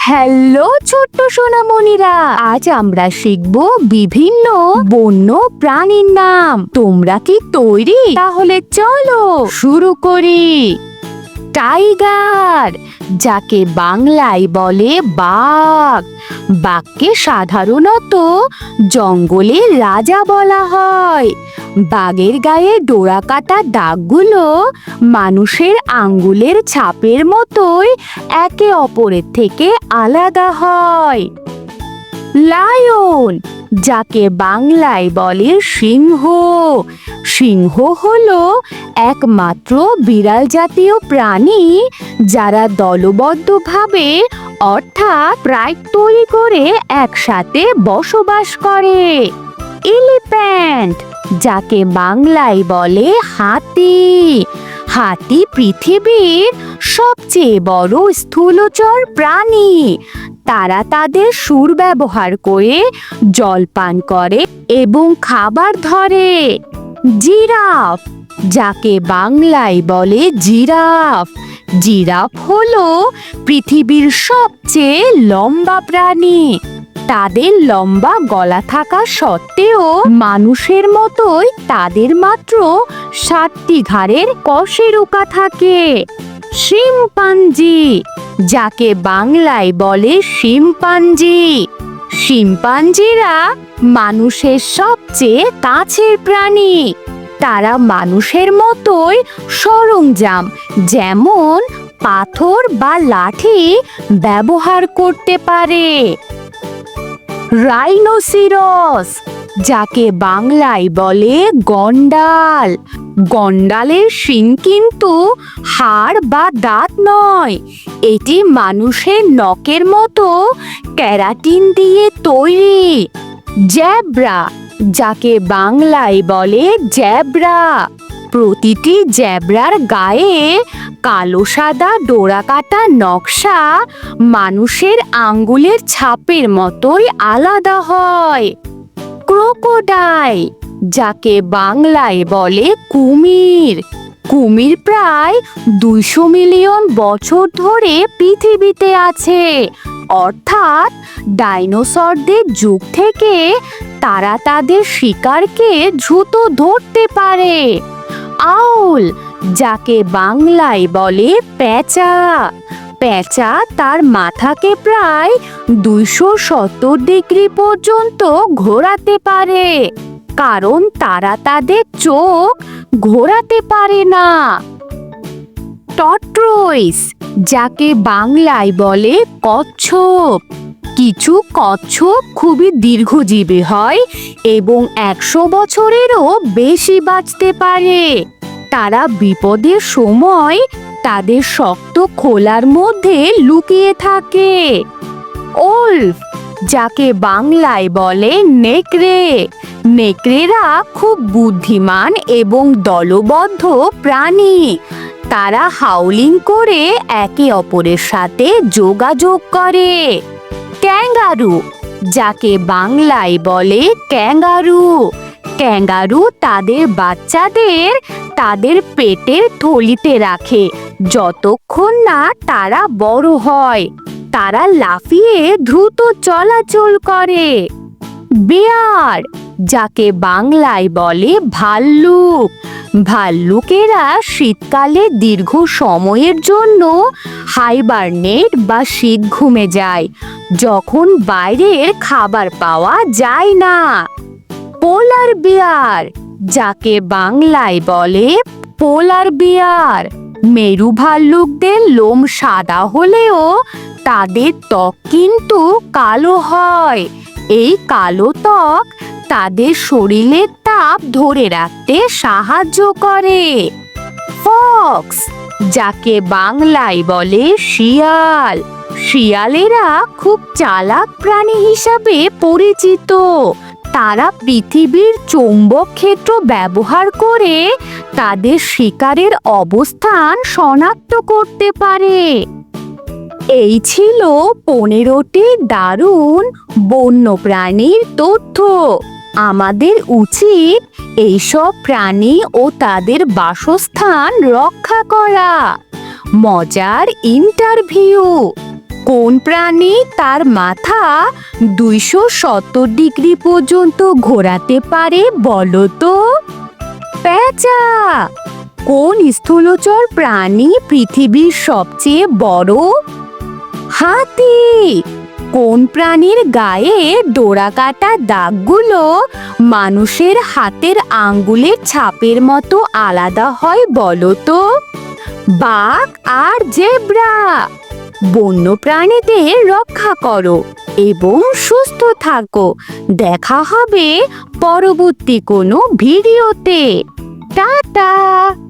Hello ছোট্ট সোনামণিরা, আজ আমরা শিখব বিভিন্ন বন্য প্রাণীর নাম। তোমরা কি তৈরি? তাহলে চলো শুরু করি। টাইগার, যাকে বাংলায় বলে বাঘ। বাঘকে সাধারণত জঙ্গলের রাজা বলা হয়। বাঘের গায়ে ডোরাকাটা দাগগুলো মানুষের আঙ্গুলের ছাপের মতোই একে অপরের থেকে আলাদা হয়। লায়ন, যাকে বাংলায় বলে সিংহ। সিংহ হলো একমাত্র বিড়াল জাতীয় প্রাণী যারা দলবদ্ধভাবে অর্থাৎ প্রাইড তৈরি করে একসাথে বসবাস করে। এলিফ্যান্ট, যাকে বাংলায় বলে হাতি। হাতি পৃথিবীর সবচেয়ে বড় স্থূলচর প্রাণী। তারা তাদের সুর ব্যবহার করে জল পান করে এবং খাবার ধরে। জিরাফ, যাকে বাংলায় বলে জিরাফ। জিরাফ হলো পৃথিবীর সবচেয়ে লম্বা প্রাণী। তাদের লম্বা গলা থাকা সত্ত্বেও মানুষের মতোই তাদের মাত্র 7টি ঘাড়ের কশেরুকা থাকে। শিম্পাঞ্জি, যাকে বাংলায় বলে শিম্পাঞ্জি। শিম্পাঞ্জিরা মানুষের সবচেয়ে কাছের প্রাণী। তারা মানুষের মতোই সরঞ্জাম যেমন পাথর বা লাঠি ব্যবহার করতে পারে। রাইনোসিরস, যাকে বাংলায় বলে গন্ডার। গন্ডারের শিং কিন্তু হাড় বা দাঁত নয়, এটি মানুষের নখের মতো ক্যারাটিন দিয়ে তৈরি। জেব্রা, যাকে বাংলায় বলে জেব্রা। প্রতিটি জেব্রার গায়ে কালো সাদা ডোরাকাটা নকশা মানুষের আঙ্গুলের ছাপের মতোই আলাদা হয়। ক্রোকোডাইল, যাকে বাংলায় বলে কুমির। কুমির প্রায় 200 মিলিয়ন বছর ধরে পৃথিবীতে আছে, অর্থাৎ ডাইনোসরদের যুগ থেকে তারা তাদের শিকারকে দ্রুত ধরতে পারে। আউল, যাকে বাংলায় বলে পেঁচা। পেঁচা তার মাথাকে প্রায় 270 ডিগ্রি পর্যন্ত ঘোরাতে পারে, কারণ তারা তাদের চোখ ঘোরাতে পারে না। টর্টয়েস, যাকে বাংলায় বলে কচ্ছপ। কিছু কচ্ছপ খুবই দীর্ঘজীবী হয় এবং 100 বছরেরও বেশি বাঁচতে পারে। তারা বিপদের সময় তাদের শক্ত খোলার মধ্যে লুকিয়ে থাকে। ওল্ফ, যাকে বাংলায় বলে নেকড়ে। নেকড়েরা খুব বুদ্ধিমান এবং দলবদ্ধ প্রাণী। তারা হাউলিং করে একে অপরের সাথে যোগাযোগ করে। ক্যাঙ্গারু, যাকে বাংলায় বলে ক্যাঙ্গারু। ক্যাঙ্গারু তাদের বাচ্চাদের তাদের পেটের থলিতে রাখে যতক্ষণ না তারা বড় হয়। তারা লাফিয়ে দ্রুত চলাচল করে। বেয়ার, যাকে বাংলায় বলে ভাল্লুক। ভাল্লুকেরা শীতকালে দীর্ঘ সময়ের জন্য হাইবারনেট বা শীত ঘুমে যায়, যখন বাইরের খাবার পাওয়া যায় না। পোলার বিয়ার, যাকে বাংলায় বলে পোলার বিয়ার। মেরু ভাল্লুকদের লোম সাদা হলেও তাদের ত্বক কিন্তু কালো হয়। এই কালো ত্বক তাদের শরীরের তাপ ধরে রাখতে সাহায্য করে। ফক্স, যাকে বাংলায় বলে শিয়াল। শিয়ালেরা খুব চালাক প্রাণী হিসাবে পরিচিত। তারা পৃথিবীর চৌম্বক ক্ষেত্র ব্যবহার করে তাদের শিকারের অবস্থান শনাক্ত করতে পারে। এই ছিল 15টি দারুণ বন্যপ্রাণীর তথ্য। আমাদের উচিত এইসব প্রাণী ও তাদের বাসস্থান রক্ষা করা। মজার ইন্টারভিউ। কোন প্রাণী তার মাথা 270 ডিগ্রি পর্যন্ত ঘোরাতে পারে বলো তো? পেঁচা। কোন স্থূলচর প্রাণী পৃথিবীর সবচেয়ে বড়? হাতি। কোন প্রাণীর গায়ে ডোরাকাটা দাগগুলো মানুষের হাতের আঙ্গুলের ছাপের মতো আলাদা হয় বলো তো? বাঘ আর জেব্রা। বন্য প্রাণীদের রক্ষা করো এবং সুস্থ থাকো। দেখা হবে পরবর্তী কোনো ভিডিওতে। টাটা।